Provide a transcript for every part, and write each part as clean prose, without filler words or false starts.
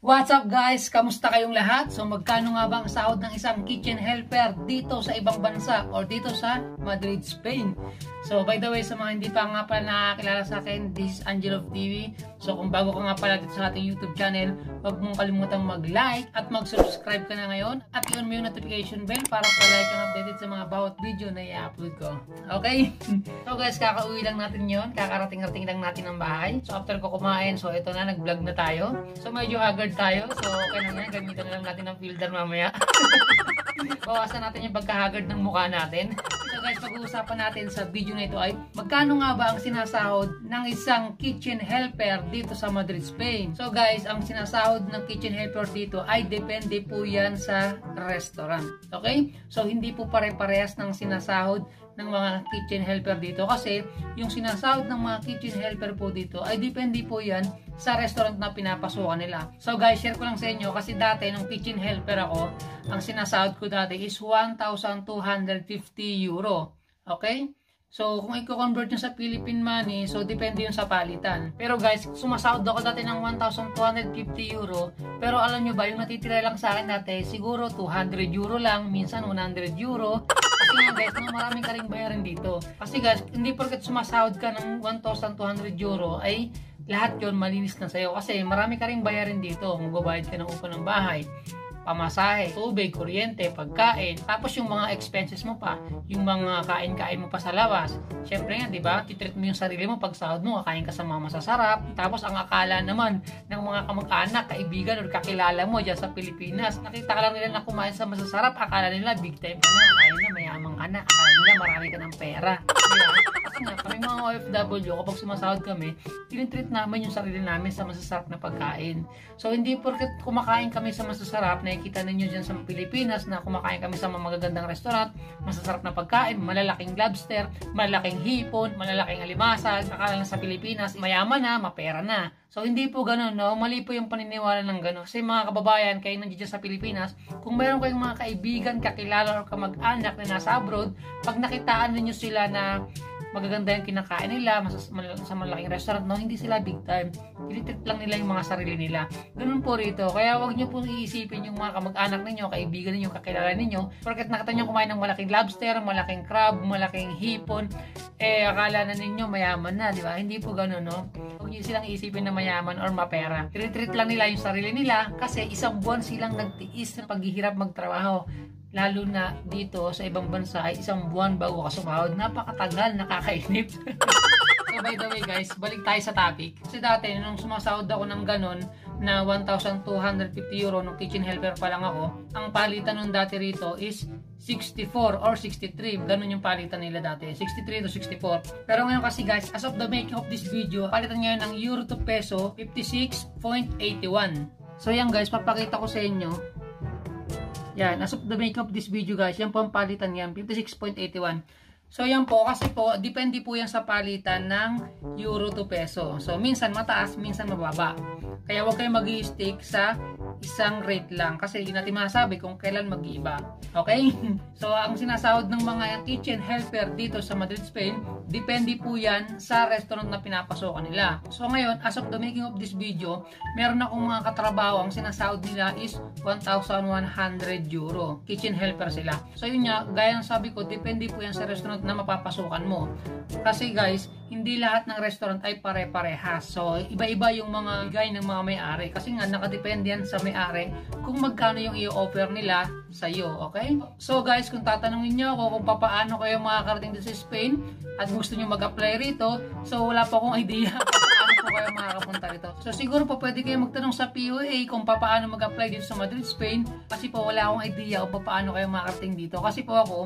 What's up guys? Kamusta kayong lahat? So magkano nga ba ang sahod ng isang kitchen helper dito sa ibang bansa or dito sa Madrid, Spain? So by the way, sa mga hindi pa nga pala nakakilala sa akin, this is Angel of TV. So kung bago ka nga pala dito sa ating YouTube channel, huwag mong kalimutang mag-like at mag-subscribe ka na ngayon at i-on mo yung notification bell para palagi kang updated sa mga bawat video na i-upload ko. Okay? So guys, kakauwi lang natin yon, kakarating-rating lang natin ang bahay. So after ko kumain, so ito na, nag-vlog na tayo. So medyo haggard tayo, so okay na yan, gamitan na lang natin ng filter mamaya. Bawasan natin yung pagkahagard ng mukha natin. So guys, pag-uusapan natin sa video na ito ay magkano nga ba ang sinasahod ng isang kitchen helper dito sa Madrid, Spain. So guys, ang sinasahod ng kitchen helper dito ay depende po yan sa restaurant. Okay? So hindi po pare-parehas ng sinasahod ng mga kitchen helper dito kasi yung sinasahod ng mga kitchen helper po dito ay depende po yan sa restaurant na pinapasukan nila. So guys, share ko lang sa inyo kasi dati nung kitchen helper ako, ang sinasahod ko dati is 1,250 euro. Okay? So kung i-convert nyo sa Philippine money, so depende yun sa palitan. Pero guys, sumasahod ako dati ng 1,250 euro. Pero alam nyo ba, yung natitira lang sa akin dati, siguro 200 euro lang, minsan 100 euro. Kasi nga guys, maraming ka ring bayarin dito. Kasi guys, hindi porket sumasahod ka ng 1,200 euro ay lahat yon malinis na sa'yo. Kasi marami ka ring bayarin dito. Magbabayad ka ng upa ng bahay, pamasahe, tubig, kuryente, pagkain, tapos yung mga expenses mo pa, yung mga kain-kain mo pa sa labas. Syempre nga, di ba? Titreat mo yung sarili mo pag sahod mo, kakain ka sa mga masasarap. Tapos ang akala naman ng mga kamag-anak, kaibigan o kakilala mo dyan sa Pilipinas, nakita ka lang nila na kumain sa masasarap, akala nila big time ka na, akala nila mayamang ka na, akala nila marami ka ng pera. Diba? Kasi nga, kami mga OFW, kapag sumasahod kami, tinitreat namin yung sarili namin sa masasarap na pagkain. So hindi porket kumakain kami sa masasarap, nakikita ninyo dyan sa Pilipinas na kumakain kami sa mga magagandang restaurant, masasarap na pagkain, malalaking lobster, malalaking hipon, malalaking alimasag, akala lang sa Pilipinas, mayaman na, mapera na. So hindi po ganun, no? Mali po yung paniniwala ng ganun. Kasi mga kababayan, kayo nandiyan sa Pilipinas, kung mayroon kayong mga kaibigan, kakilala, o kamag-anak na nasa abroad, pag nakitaan ninyo sila na magaganda yung kinakain nila sa malaking restaurant, no, hindi sila big time. Tinitreat lang nila yung mga sarili nila. Ganun po rito. Kaya wag nyo po iisipin yung mga kamag-anak ninyo, kaibigan ninyo, kakilala ninyo. Porket nakita nyo kumain ng malaking lobster, malaking crab, malaking hipon, akala na ninyo mayaman na, di ba? Hindi po ganun, no? Huwag nyo silang iisipin na mayaman or mapera. Tinitreat lang nila yung sarili nila kasi isang buwan silang nagtiis ng paghihirap magtrabaho. Lalo na dito sa ibang bansa ay isang buwan bago ka sumahod. Napakatagal, nakakainip. So by the way guys, balik tayo sa topic. Kasi dati nung sumasahod ako ng ganun na 1,250 euro nung kitchen helper pa lang ako, ang palitan nung dati rito is 64 or 63. Ganun yung palitan nila dati, 63 to 64. Pero ngayon kasi guys, as of the making of this video, palitan ngayon ng euro to peso 56.81. So yan guys, papakita ko sa inyo. Yan, as of the make of this video guys, yan po ang palitan yan, 56.81. So yan po, kasi po, depende po yan sa palitan ng euro to peso. So minsan mataas, minsan mababa. Kaya huwag kayong mag-i-stick sa isang rate lang kasi hindi natin masasabi kung kailan mag-iiba. Okay? So ang sinasahod ng mga kitchen helper dito sa Madrid, Spain, depende po yan sa restaurant na pinapasokan nila. So ngayon, as of the making of this video, meron akong mga katrabaho, ang sinasahod nila is 1,100 euro. Kitchen helper sila. So yun nga, gaya ng sabi ko, depende po yan sa restaurant na mapapasukan mo. Kasi guys, hindi lahat ng restaurant ay pare-parehas. So iba-iba yung mga bigay ng mga may-ari. Kasi nga, nakadepende yan sa may-ari kung magkano yung i-offer nila sa iyo. Okay? So guys, kung tatanungin nyo ako kung paano kayo makakarating dito sa Spain at gusto nyo mag-apply rito, so wala pa akong idea paano po kayo makakapunta rito. So siguro po pwede kayo magtanong sa POA kung paano mag-apply dito sa Madrid, Spain, kasi po wala akong idea kung paano kayo makakarating dito. Kasi po ako,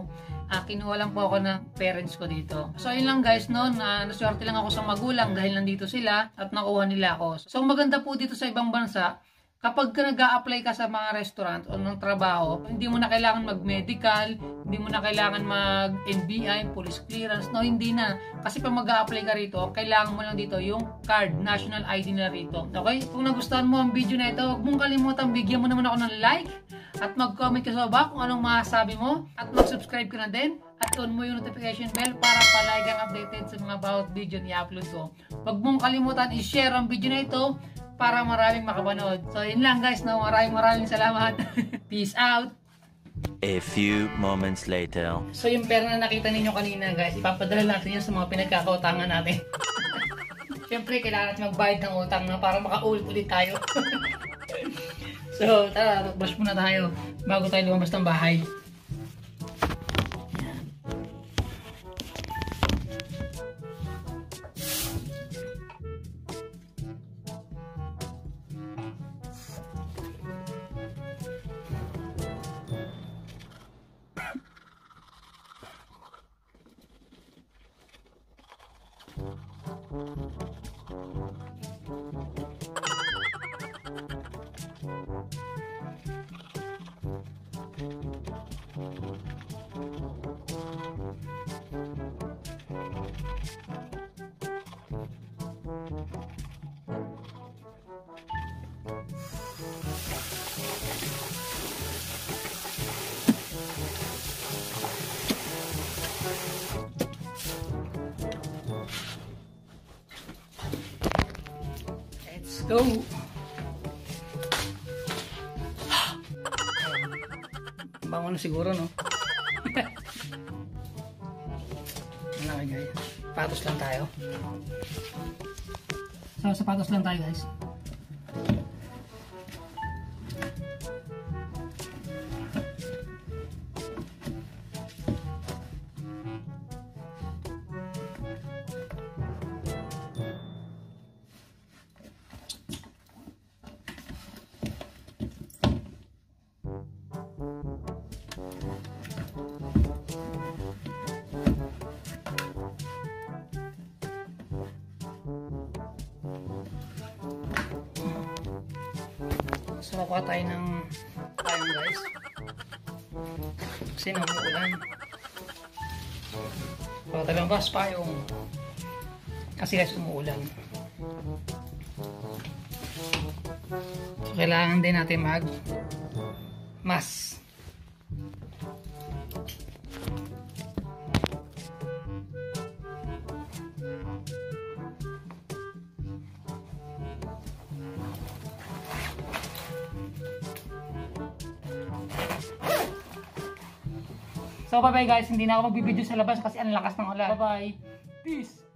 kinuha lang po ako ng parents ko dito. So yun lang guys, no, naswerte lang ako sa magulang dahil nandito sila at nakuha nila ako. So maganda po dito sa ibang bansa, kapag nag-a-apply ka sa mga restaurant o ng trabaho, hindi mo na kailangan mag-medical, hindi mo na kailangan mag-NBI, police clearance, no, hindi na. Kasi pag mag-a-apply ka rito, kailangan mo lang dito yung card, national ID na rito. Okay? Kung nagustuhan mo ang video na ito, huwag mong kalimutan, bigyan mo naman ako ng like at mag-comment ka sa baba kung anong masasabi mo at mag-subscribe ka na din at on mo yung notification bell para palagi kang updated sa mga bawat video ni-upload ko. Huwag mong kalimutan i-share ang video na ito para maraming makapanood. So yun lang guys, no? Maraming salamat. Peace out. A few moments later. So yung pera na nakita ninyo kanina guys, ipapadala natin yun sa mga pinagkakautangan natin. Siyempre kailangan natin magbayad ng utang na para makaulit-ulit tayo. So tara, brush muna tayo bago tayo lumabas ng bahay. Let's go! Bango na siguro, no? Ano guys? Sapatos lang tayo. So, sapatos lang tayo guys. So, makuha tayo ng payong guys. Kasi namuulan. So, talambas payong. Kasi guys, umuulan. So, kailangan din natin mas. So bye bye guys, hindi na ako magbibideo sa labas kasi ang lakas ng ulan. Bye bye. Peace.